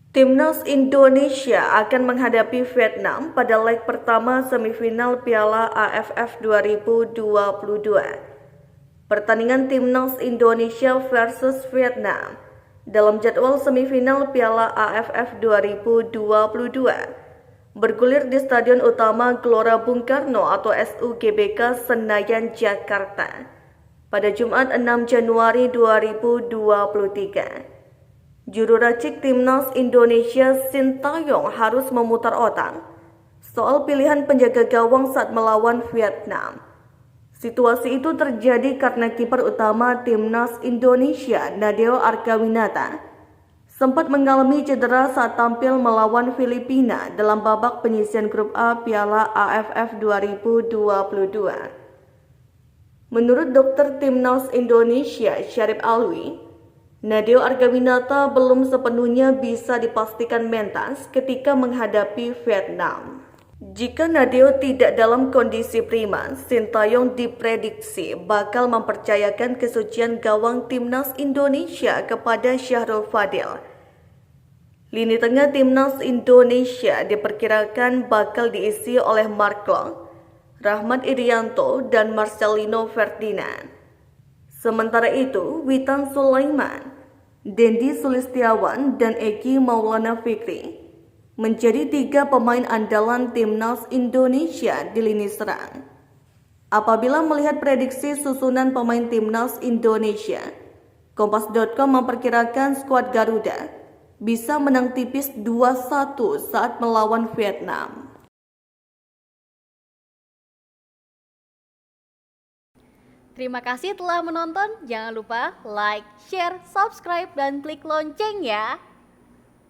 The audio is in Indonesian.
Timnas Indonesia akan menghadapi Vietnam pada leg pertama semifinal Piala AFF 2022. Pertandingan Timnas Indonesia versus Vietnam dalam jadwal semifinal Piala AFF 2022 bergulir di Stadion Utama Gelora Bung Karno atau SUGBK Senayan, Jakarta pada Jumat 6 Januari 2023. Juru racik Timnas Indonesia Sintayong harus memutar otak soal pilihan penjaga gawang saat melawan Vietnam. Situasi itu terjadi karena kiper utama Timnas Indonesia Nadeo Argawinata sempat mengalami cedera saat tampil melawan Filipina dalam babak penyisihan grup A Piala AFF 2022. Menurut dokter Timnas Indonesia Syarif Alwi, Nadeo Argawinata belum sepenuhnya bisa dipastikan mentas ketika menghadapi Vietnam. Jika Nadeo tidak dalam kondisi prima, Sintayong diprediksi bakal mempercayakan kesucian gawang Timnas Indonesia kepada Syahrul Fadil. Lini tengah Timnas Indonesia diperkirakan bakal diisi oleh Mark Klok, Rahmat Irianto, dan Marcelino Ferdinand. Sementara itu, Witan Sulaiman, Dendi Sulistiawan, dan Eki Maulana Fikri menjadi 3 pemain andalan Timnas Indonesia di lini serang. Apabila melihat prediksi susunan pemain Timnas Indonesia, Kompas.com memperkirakan skuad Garuda bisa menang tipis 2-1 saat melawan Vietnam. Terima kasih telah menonton. Jangan lupa like, share, subscribe, dan klik lonceng ya.